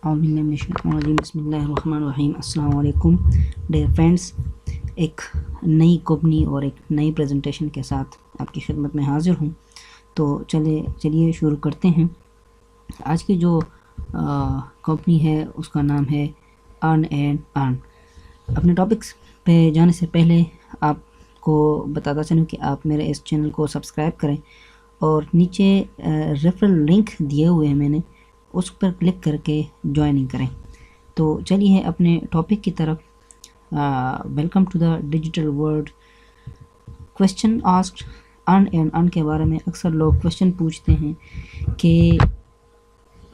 بسم اللہ الرحمن الرحیم۔ السلام علیکم ڈیئر فرینڈس، ایک نئی کمپنی اور ایک نئی پریزنٹیشن کے ساتھ آپ کی خدمت میں حاضر ہوں۔ تو چلیے شروع کرتے ہیں۔ آج کی جو کمپنی ہے اس کا نام ہے ارن اینڈ ارن۔ اپنے ٹاپکس پہ جانے سے پہلے آپ کو بتاتا چلوں کہ آپ میرے اس چینل کو سبسکرائب کریں اور نیچے ریفرل لنک دیے ہوئے ہیں میں نے، اس پر کلک کر کے جوائننگ کریں۔ تو چلیے اپنے ٹاپک کی طرف۔ Welcome to the digital world. Question asked Earn and Earn کے بارے میں اکثر لوگ کویشچن پوچھتے ہیں کہ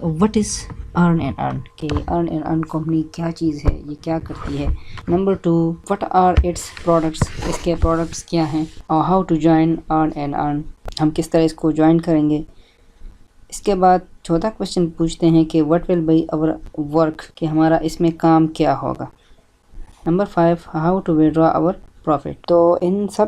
وٹ از ارن اینڈ ارن، کہ ارن اینڈ ارن کمپنی کیا چیز ہے، یہ کیا کرتی ہے۔ Number 2، what are its products, اس کے پروڈکٹس کیا ہیں، اور how to join earn and earn, ہم کس طرح اس کو جوائن کریں گے۔ اس کے بعد چوتھا کویشچن پوچھتے ہیں کہ وٹ ول بی اور ورک، کہ ہمارا اس میں کام کیا ہوگا۔ نمبر 5، ہاؤ ٹو وڈرا اور پروفٹ۔ تو ان سب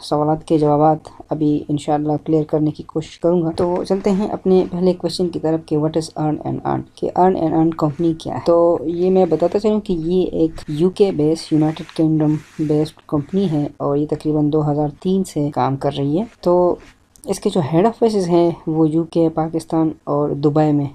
سوالات کے جوابات ابھی انشاءاللہ کلیئر کرنے کی کوشش کروں گا۔ تو چلتے ہیں اپنے پہلے کویشچن کی طرف کہ وٹ از ارن اینڈ ارن، کہ ارن اینڈ ارن کمپنی کیا ہے۔ تو یہ میں بتاتا چلوں کہ یہ ایک UK based, United kingdom based company ہے اور یہ تقریباً 2003 سے کام کر رہی ہے۔ تو اس کے جو ہیڈ آفیسز ہیں وہ UK، پاکستان اور دبئی میں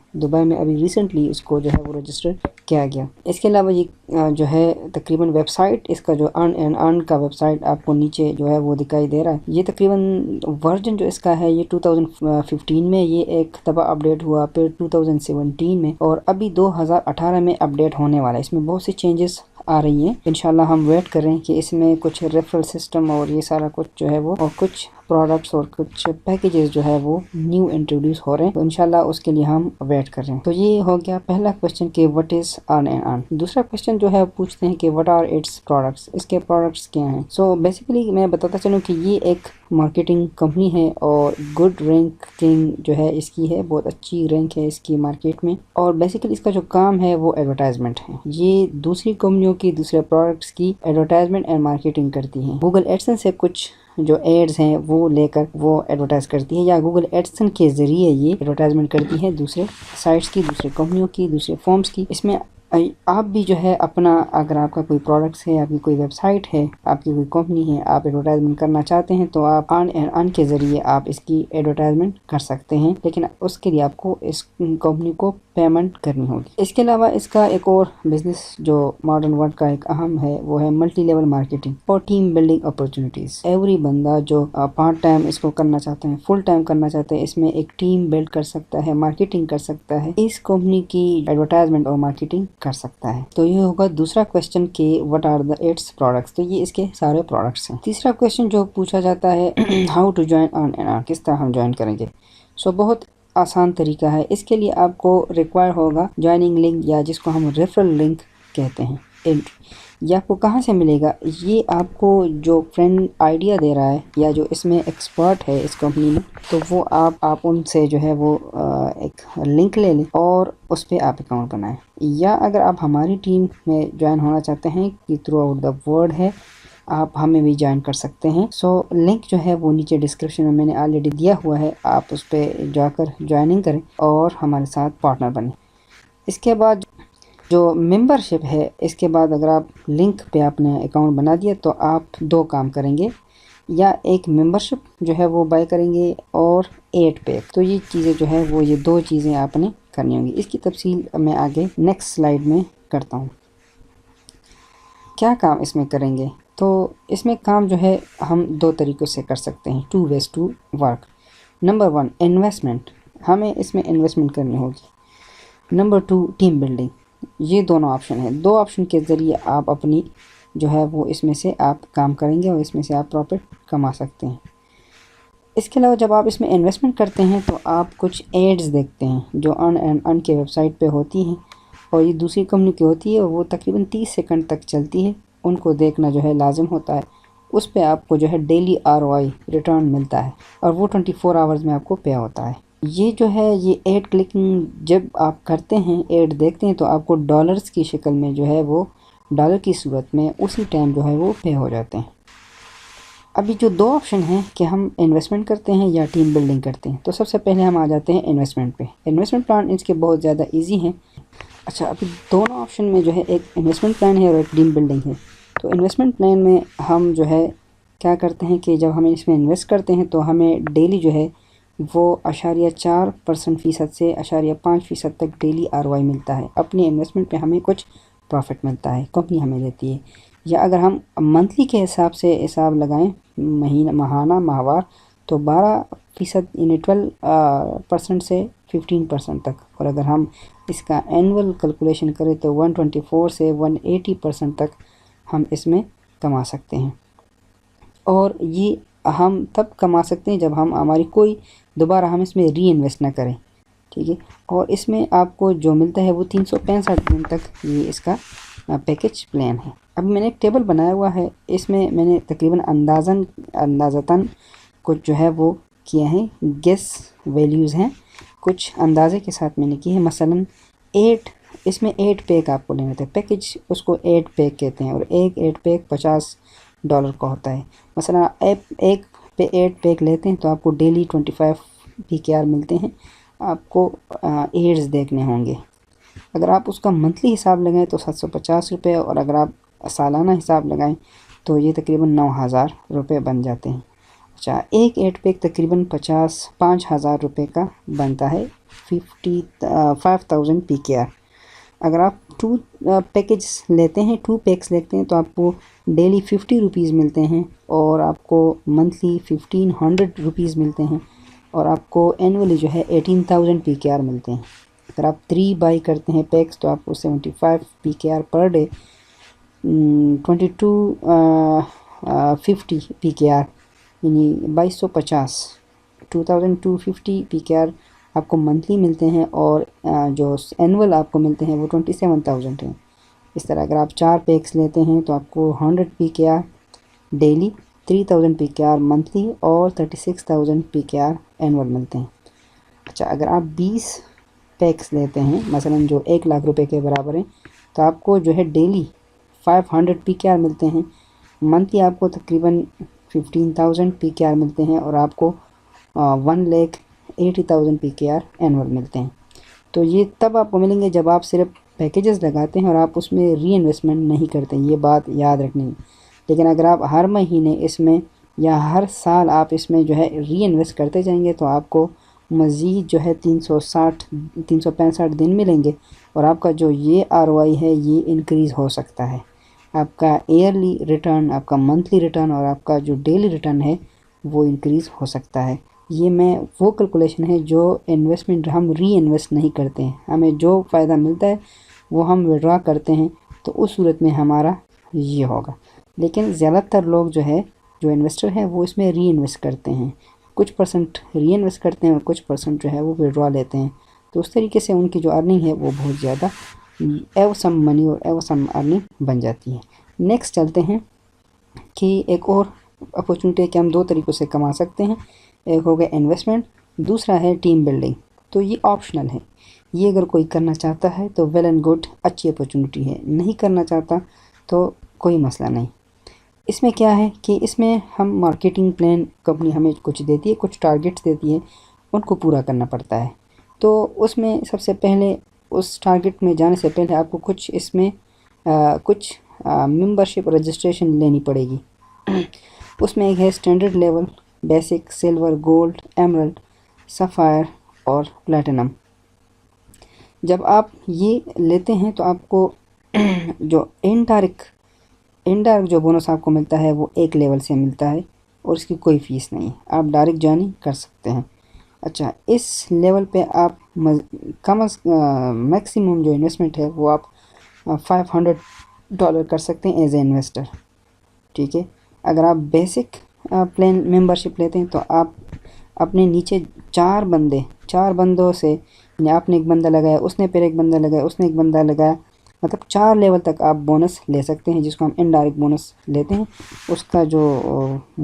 ابھی ریسنٹلی اس کو جو ہے وہ رجسٹر کیا گیا۔ اس کے علاوہ یہ جو ہے تقریباً ویب سائٹ، اس کا جو ارن اینڈ ارن کا ویب سائٹ آپ کو نیچے جو ہے وہ دکھائی دے رہا ہے۔ یہ تقریباً ورژن جو اس کا ہے یہ 2015 میں یہ ایک دفعہ اپڈیٹ ہوا، پھر 2017 میں، اور ابھی 2018 میں اپڈیٹ ہونے والا ہے۔ اس میں بہت سی چینجز آ رہی ہیں۔ انشاءاللہ ہم ویٹ کر رہے ہیں کہ اس میں کچھ ریفرل سسٹم اور یہ سارا کچھ جو ہے وہ، اور کچھ پروڈکٹس اور کچھ پیکیجز جو ہے وہ نیو انٹروڈیوس ہو رہے ہیں۔ تو انشاءاللہ اس کے لیے ہم ویٹ کر رہے ہیں۔ تو یہ ہو گیا پہلا کویشچن کہ وٹ از ارن اینڈ ارن۔ دوسرا کویشچن جو ہے پوچھتے ہیں کہ وٹ آر اٹس پروڈکٹس، اس کے پروڈکٹس کیا ہیں۔ سو بیسیکلی میں بتاتا چلوں کہ یہ ایک مارکیٹنگ کمپنی ہے اور گڈ رینکنگ جو ہے اس کی ہے، بہت اچھی رینک ہے اس کی مارکیٹ میں، اور بیسیکلی اس کا جو کام ہے وہ ایڈورٹائزمنٹ ہے۔ یہ دوسری کمپنیوں کی، دوسرے پروڈکٹس کی ایڈورٹائزمنٹ اینڈ مارکیٹنگ کرتی ہیں۔ گوگل ایڈسن سے کچھ جو ایڈز ہیں وہ لے کر وہ ایڈورٹائز کرتی ہے، یا گوگل ایڈسن کے ذریعے یہ ایڈورٹائزمنٹ کرتی ہے دوسرے سائٹس کی، دوسرے کمپنیوں کی، دوسرے فارمز کی۔ اس میں آپ بھی جو ہے اپنا، اگر آپ کا کوئی پروڈکٹس ہے، آپ کی کوئی ویب سائٹ ہے، آپ کی کوئی کمپنی ہے، آپ ایڈورٹائزمنٹ کرنا چاہتے ہیں تو آپ ارن اینڈ ارن کے ذریعے آپ اس کی ایڈورٹائزمنٹ کر سکتے ہیں، لیکن اس کے لیے آپ کو اس کمپنی کو پیمنٹ کرنی ہوگی۔ اس کے علاوہ اس کا ایک اور بزنس جو ماڈرن ورلڈ کا ایک اہم ہے وہ ہے ملٹی لیول مارکیٹنگ اور ٹیم بلڈنگ اپرچونیٹیز۔ ایوری بندہ جو پارٹ ٹائم اس کو کرنا چاہتے ہیں، فل ٹائم کرنا چاہتے ہیں، اس میں ایک ٹیم بلڈ کر سکتا ہے، مارکیٹنگ کر سکتا ہے، اس کمپنی کی ایڈورٹائزمنٹ اور مارکیٹنگ کر سکتا ہے۔ تو یہ ہوگا دوسرا کویشچن کہ what are the its products. تو یہ اس کے سارے پروڈکٹس ہیں۔ تیسرا کویشچن جو پوچھا جاتا ہے how to join earn and Earn, کس طرح ہم جوائن کریں گے۔ سو بہت آسان طریقہ ہے۔ اس کے لیے آپ کو ریکوائر ہوگا جوائننگ لنک، یا جس کو ہم ریفرل لنک کہتے ہیں۔ یہ آپ کو کہاں سے ملے گا؟ یہ آپ کو جو فرینڈ آئیڈیا دے رہا ہے، یا جو اس میں ایکسپرٹ ہے اس کمپنی میں، تو وہ آپ ان سے جو ہے وہ ایک لنک لے لیں اور اس پہ آپ اکاؤنٹ بنائیں۔ یا اگر آپ ہماری ٹیم میں جوائن ہونا چاہتے ہیں کہ تھرو آؤٹ دا ورلڈ ہے، آپ ہمیں بھی جوائن کر سکتے ہیں۔ سو لنک جو ہے وہ نیچے ڈسکرپشن میں میں نے آلریڈی دیا ہوا ہے، آپ اس پہ جا کر جوائننگ کریں اور ہمارے ساتھ پارٹنر بنیں۔ اس کے بعد جو ممبرشپ ہے، اس کے بعد اگر آپ لنک پہ آپ نے اکاؤنٹ بنا دیا تو آپ دو کام کریں گے، یا ایک ممبرشپ جو ہے وہ بائی کریں گے اور 8 پیک۔ تو یہ چیزیں جو ہے وہ، یہ دو چیزیں آپ نے کرنی ہوں گی۔ اس کی تفصیل میں آگے نیکسٹ سلائیڈ میں کرتا ہوں۔ کیا کام اس میں کریں گے؟ تو اس میں کام جو ہے ہم دو طریقوں سے کر سکتے ہیں، 2 ways to work۔ Number 1، investment, ہمیں اس میں انویسٹمنٹ کرنی ہوگی۔ Number 2، team building. یہ دونوں آپشن ہیں، دو آپشن کے ذریعے آپ اپنی جو ہے وہ اس میں سے آپ کام کریں گے اور اس میں سے آپ پروفٹ کما سکتے ہیں۔ اس کے علاوہ جب آپ اس میں انویسٹمنٹ کرتے ہیں تو آپ کچھ ایڈز دیکھتے ہیں جو ارن اینڈ ارن کے ویب سائٹ پہ ہوتی ہیں، اور یہ دوسری کمپنی کی ہوتی ہے، وہ تقریباً 30 سیکنڈ تک چلتی ہے، ان کو دیکھنا جو ہے لازم ہوتا ہے۔ اس پہ آپ کو جو ہے ڈیلی ROI ریٹرن ملتا ہے، اور وہ 24 آورز میں آپ کو پے ہوتا ہے۔ یہ جو ہے یہ ایڈ کلکنگ جب آپ کرتے ہیں، ایڈ دیکھتے ہیں، تو آپ کو ڈالرز کی شکل میں جو ہے وہ، ڈالر کی صورت میں اسی ٹائم جو ہے وہ پے ہو جاتے ہیں۔ ابھی جو دو آپشن ہیں کہ ہم انویسٹمنٹ کرتے ہیں یا ٹیم بلڈنگ کرتے ہیں، تو سب سے پہلے ہم آ جاتے ہیں انویسٹمنٹ پہ۔ انویسٹمنٹ پلان اس کے بہت زیادہ ایزی ہیں۔ اچھا، ابھی دونوں آپشن میں جو ہے ایک انویسٹمنٹ پلان ہے اور ایک ٹیم بلڈنگ ہے. تو انویسٹمنٹ پلان میں ہم جو ہے کیا کرتے ہیں کہ جب ہم اس میں انویسٹ کرتے ہیں تو ہمیں ڈیلی جو ہے وہ 0.4% سے 5% تک ڈیلی ROI ملتا ہے. اپنی انویسٹمنٹ پہ ہمیں کچھ پروفٹ ملتا ہے، کمپنی ہمیں دیتی ہے. یا اگر ہم منتھلی کے حساب سے حساب لگائیں، ماہانہ ماہوار، تو 12% یعنی 12% سے 15% تک. اور اگر ہم اس کا اینول کیلکولیشن کریں تو 124 سے 180% تک ہم اس میں کما سکتے ہیں. اور یہ ہم تب کما سکتے ہیں جب ہماری کوئی دوبارہ ہم اس میں ری انویسٹ نہ کریں. ٹھیک ہے. اور اس میں آپ کو جو ملتا ہے وہ 365 دن تک یہ اس کا پیکج پلان ہے. اب میں نے ایک ٹیبل بنایا ہوا ہے، اس میں میں نے تقریباً اندازتاً کچھ جو ہے وہ کیا ہے، گیس ویلیوز ہیں، کچھ اندازے کے ساتھ میں نے کی ہے. مثلاً اس میں 8 پیک آپ کو لینا تھا، پیکج اس کو 8 پیک کہتے ہیں، اور ایک 8 پیک $50 کا ہوتا ہے. مثلا ایک پہ 8 پیک لیتے ہیں تو آپ کو ڈیلی 25 PKR ملتے ہیں. آپ کو ایڈز دیکھنے ہوں گے. اگر آپ اس کا منتھلی حساب لگائیں تو $750، اور اگر آپ سالانہ حساب لگائیں تو یہ تقریباً $9,000 بن جاتے ہیں. اچھا، ایک 8 پیک تقریباً $5,000 کا بنتا ہے، 5,000 PKR. اگر آپ 2 پیکج لیتے ہیں، 2 پیکس لیتے ہیں تو آپ کو ڈیلی $50 ملتے ہیں، اور آپ کو منتھلی $1,500 ملتے ہیں، اور آپ کو اینولی جو ہے 18,000 PKR ملتے ہیں. اگر آپ 3 بائی کرتے ہیں پیکس تو آپ کو 75 PKR پر ڈے، 2250 PKR یعنی 2250، 2250 PKR آپ کو منتھلی ملتے ہیں، اور جو اینول آپ کو ملتے ہیں وہ 27,000 ہیں. اس طرح اگر آپ 4 پیکس لیتے ہیں تو آپ کو 100 PKR ڈیلی، 3000 PKR منتھلی، اور 36,000 PKR اینول ملتے ہیں. اچھا، اگر آپ 20 پیکس لیتے ہیں مثلا جو $1,00,000 کے برابر ہیں، تو آپ کو جو ہے ڈیلی 500 PKR ملتے ہیں، منتھلی آپ کو تقریباً 15,000 PKR ملتے ہیں، اور آپ کو 1,80,000 PKR اینول ملتے ہیں. تو یہ تب آپ کو ملیں گے جب آپ صرف پیکیجز لگاتے ہیں اور آپ اس میں ری انویسٹمنٹ نہیں کرتے ہیں. یہ بات یاد رکھنی ہے. لیکن اگر آپ ہر مہینے اس میں یا ہر سال آپ اس میں جو ہے ری انویسٹ کرتے جائیں گے تو آپ کو مزید جو ہے 365 دن ملیں گے، اور آپ کا جو یہ ROI ہے یہ انکریز ہو سکتا ہے. آپ کا ایئرلی ریٹرن، آپ کا منتھلی ریٹرن، اور آپ کا جو ڈیلی ریٹرن ہے وہ انکریز ہو سکتا ہے. یہ میں وہ کیلکولیشن ہے جو انویسٹمنٹ ہم ری انویسٹ نہیں کرتے ہیں. ہمیں جو فائدہ ملتا ہے وہ ہم وڈرا کرتے ہیں، تو اس صورت میں ہمارا یہ ہوگا. لیکن زیادہ تر لوگ جو ہے جو انویسٹر ہیں وہ اس میں ری انویسٹ کرتے ہیں، کچھ پرسنٹ ری انویسٹ کرتے ہیں اور کچھ پرسنٹ جو ہے وہ وڈرا لیتے ہیں. تو اس طریقے سے ان کی جو ارننگ ہے وہ بہت زیادہ ایوسم منی اور ایوسم ارننگ بن جاتی ہے. نیکسٹ چلتے ہیں کہ ایک اور اپورچونٹی ہے کہ ہم 2 طریقوں سے کما سکتے ہیں. ایک ہو گیا انویسٹمنٹ، دوسرا ہے ٹیم بلڈنگ. تو یہ آپشنل ہے. یہ اگر کوئی کرنا چاہتا ہے تو ویل اینڈ گڈ، اچھی اپورچونٹی ہے. نہیں کرنا چاہتا تو کوئی مسئلہ نہیں. اس میں کیا ہے کہ اس میں ہم مارکیٹنگ پلان، کمپنی ہمیں کچھ دیتی ہے، کچھ ٹارگیٹس دیتی ہے، ان کو پورا کرنا پڑتا ہے. تو اس میں سب سے پہلے اس ٹارگیٹ میں جانے سے پہلے آپ کو کچھ اس میں کچھ ممبرشپ رجسٹریشن لینی پڑے گی. اس میں ایک ہے standard level, basic, silver, gold, emerald, sapphire اور پلیٹینم. جب آپ یہ لیتے ہیں تو آپ کو جو انڈائریکٹ جو بونس آپ کو ملتا ہے وہ 1 لیول سے ملتا ہے، اور اس کی کوئی فیس نہیں. آپ ڈائریکٹ جوائننگ کر سکتے ہیں. اچھا، اس لیول پہ آپ میکسیمم جو انویسٹمنٹ ہے وہ آپ $500 کر سکتے ہیں ایز اے انویسٹر. ٹھیک ہے. اگر آپ بیسک پلان ممبرشپ لیتے ہیں تو آپ اپنے نیچے 4 بندوں سے، یعنی آپ نے ایک بندہ لگایا، اس نے پھر ایک بندہ لگایا، اس نے ایک بندہ لگایا، مطلب 4 لیول تک آپ بونس لے سکتے ہیں، جس کو ہم انڈائریکٹ بونس لیتے ہیں. اس کا جو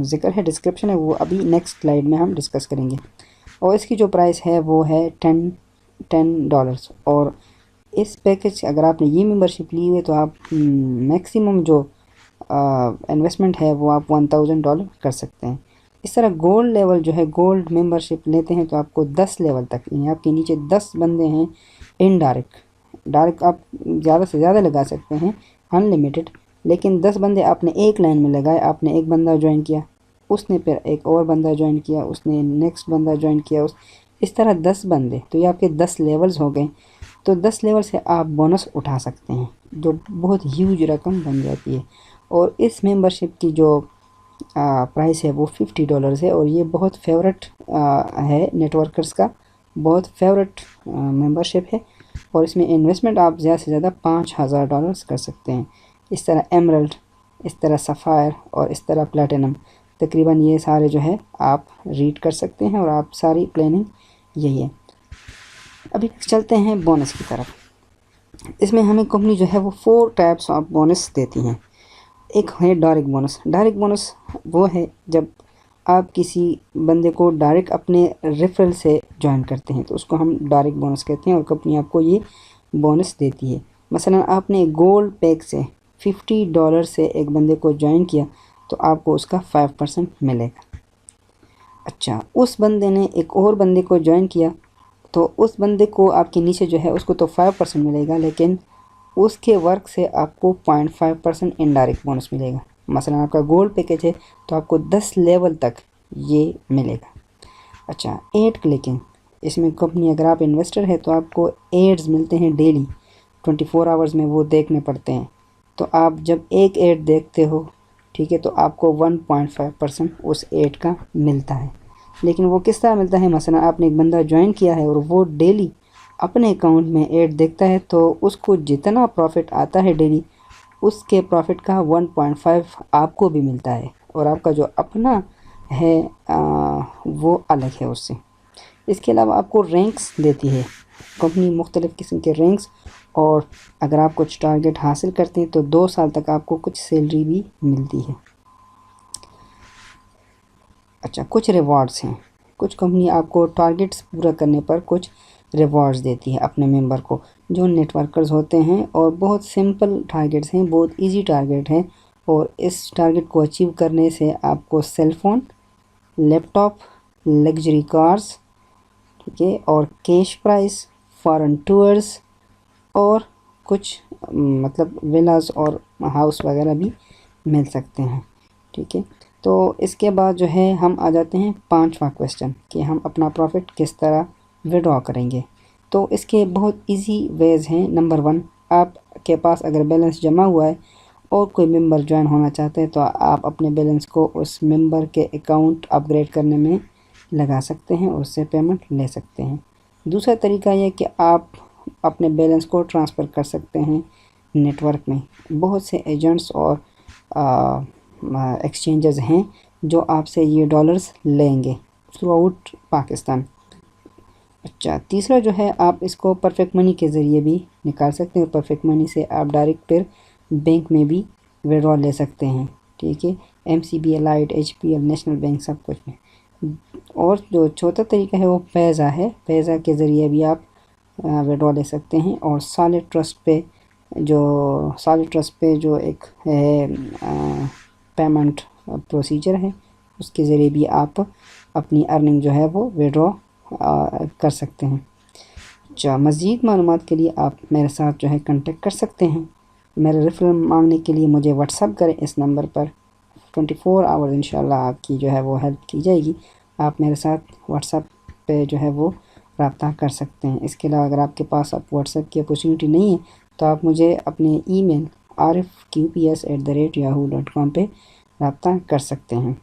ذکر ہے، ڈسکرپشن ہے، وہ ابھی نیکسٹ سلائیڈ میں ہم ڈسکس کریں گے. اور اس کی جو پرائس ہے وہ ہے $10. اور اس پیکج اگر آپ نے یہ ممبرشپ لی ہوئی تو آپ میکسیمم جو انویسٹمنٹ ہے وہ آپ $1,000 کر سکتے ہیں. اس طرح گولڈ لیول جو ہے، گولڈ ممبرشپ لیتے ہیں تو آپ کو 10 لیول تک، یعنی آپ کے نیچے 10 بندے ہیں انڈائریکٹ، ڈائریکٹ آپ زیادہ سے زیادہ لگا سکتے ہیں انلمیٹڈ، لیکن 10 بندے آپ نے ایک لائن میں لگائے، آپ نے ایک بندہ جوائن کیا، اس نے پھر ایک اور بندہ جوائن کیا، اس نے نیکسٹ بندہ جوائن کیا، اس طرح 10 بندے، تو یہ آپ کے 10 لیولز ہو گئے۔ تو 10 لیول سے آپ بونس اٹھا سکتے ہیں، جو بہت ہیوج رقم بن جاتی ہے۔ اور اس ممبرشپ کی جو پرائس ہے وہ $50 ہے، اور یہ بہت فیورٹ ہے نیٹ ورکرز کا، بہت فیورٹ ممبرشپ ہے، اور اس میں انویسٹمنٹ آپ زیادہ سے زیادہ $5000 کر سکتے ہیں۔ اس طرح ایمرلڈ، اس طرح سفائر اور اس طرح پلیٹینم، تقریباً یہ سارے جو ہے آپ ریڈ کر سکتے ہیں، اور آپ ساری پلاننگ یہی ہے۔ ابھی چلتے ہیں بونس کی طرف۔ اس میں ہمیں کمپنی جو ہے وہ 4 ٹائپس آف بونس دیتی ہیں۔ ایک ہے ڈائریکٹ بونس۔ ڈائریکٹ بونس وہ ہے جب آپ کسی بندے کو ڈائریکٹ اپنے ریفرل سے جوائن کرتے ہیں، تو اس کو ہم ڈائریکٹ بونس کہتے ہیں، اور کمپنی آپ کو یہ بونس دیتی ہے۔ مثلا آپ نے گولڈ پیک سے $50 سے ایک بندے کو جوائن کیا، تو آپ کو اس کا 5% ملے گا۔ اچھا، اس بندے نے ایک اور بندے کو جوائن کیا، تو اس بندے کو آپ کے نیچے جو ہے اس کو تو 5% ملے گا، لیکن اس کے ورک سے آپ کو 0.5% انڈائریکٹ بونس ملے گا۔ مثلا آپ کا گولڈ پیکج ہے تو آپ کو 10 لیول تک یہ ملے گا۔ اچھا، ایڈ کلکنگ، اس میں کمپنی اگر آپ انویسٹر ہے تو آپ کو ایڈز ملتے ہیں ڈیلی، 24 آورز میں وہ دیکھنے پڑتے ہیں۔ تو آپ جب ایک ایڈ دیکھتے ہو، ٹھیک ہے، تو آپ کو 1.5% اس ایڈ کا ملتا ہے۔ لیکن وہ کس طرح ملتا ہے؟ مثلا آپ نے ایک بندہ جوائن کیا ہے اور وہ ڈیلی اپنے اکاؤنٹ میں ایڈ دیکھتا ہے، تو اس کو جتنا پروفٹ آتا ہے ڈیلی، اس کے پروفٹ کا 1.5 آپ کو بھی ملتا ہے، اور آپ کا جو اپنا ہے وہ الگ ہے اس سے۔ اس کے علاوہ آپ کو رینکس دیتی ہے کمپنی، مختلف قسم کے رینکس، اور اگر آپ کچھ ٹارگٹ حاصل کرتے ہیں تو 2 سال تک آپ کو کچھ سیلری بھی ملتی ہے۔ اچھا، کچھ ریوارڈز ہیں۔ کچھ کمپنی آپ کو ٹارگٹس پورا کرنے پر کچھ ریوارڈز دیتی ہے اپنے ممبر کو، جو نیٹ ورکرز ہوتے ہیں، اور بہت سمپل ٹارگٹس ہیں، بہت ایزی ٹارگٹ ہیں، اور اس ٹارگٹ کو اچیو کرنے سے آپ کو سیل فون، لیپ ٹاپ، لگژری کارز، ٹھیک ہے، اور کیش پرائز، فارن ٹورز، اور کچھ مطلب ولاز اور ہاؤس وغیرہ بھی مل سکتے ہیں، ٹھیک ہے۔ تو اس کے بعد جو ہے ہم آ جاتے ہیں 5واں کویسچن، کہ ہم اپنا پروفٹ کس طرح وڈرا کریں گے۔ تو اس کے بہت ایزی ویز ہیں۔ نمبر 1، آپ کے پاس اگر بیلنس جمع ہوا ہے اور کوئی ممبر جوائن ہونا چاہتے ہیں، تو آپ اپنے بیلنس کو اس ممبر کے اکاؤنٹ اپ گریڈ کرنے میں لگا سکتے ہیں، اور اس سے پیمنٹ لے سکتے ہیں۔ دوسرا طریقہ یہ کہ آپ اپنے بیلنس کو ٹرانسفر کر سکتے ہیں نیٹ ورک میں۔ بہت سے ایجنٹس اور ایکسچینجز ہیں جو آپ سے یہ ڈالرز لیں گے تھرو آؤٹ پاکستان۔ اچھا، تیسرا جو ہے آپ اس کو پرفیکٹ منی کے ذریعے بھی نکال سکتے ہیں، پرفیکٹ منی سے آپ ڈائریکٹ پھر بینک میں بھی وڈرا لے سکتے ہیں، ٹھیک ہے، MCB، Allied, HPL، national bank, سب کچھ میں۔ اور جو چوتھا طریقہ ہے وہ پیزا ہے، پیزا کے ذریعے بھی آپ وڈرا لے سکتے ہیں، اور سالڈ ٹرسٹ پہ جو ایک ہے پیمنٹ پروسیجر ہے، اس کے ذریعے بھی آپ اپنی ارننگ جو ہے وہ وڈرا کر سکتے ہیں۔ اچھا، مزید معلومات کے لیے آپ میرے ساتھ جو ہے کنٹیکٹ کر سکتے ہیں۔ میرے ریفرل مانگنے کے لیے مجھے واٹس اپ کریں اس نمبر پر، 24 آورز انشاءاللہ آپ کی جو ہے وہ ہیلپ کی جائے گی۔ آپ میرے ساتھ واٹس اپ پہ جو ہے وہ رابطہ کر سکتے ہیں۔ اس کے علاوہ اگر آپ کے پاس واٹس ایپ کی اپورچونیٹی نہیں ہے، تو آپ مجھے اپنے ای میل arifqps@yahoo.com پہ رابطہ کر سکتے ہیں۔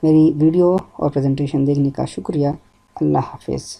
میری ویڈیو اور پریزنٹیشن دیکھنے کا شکریہ۔ اللہ حافظ۔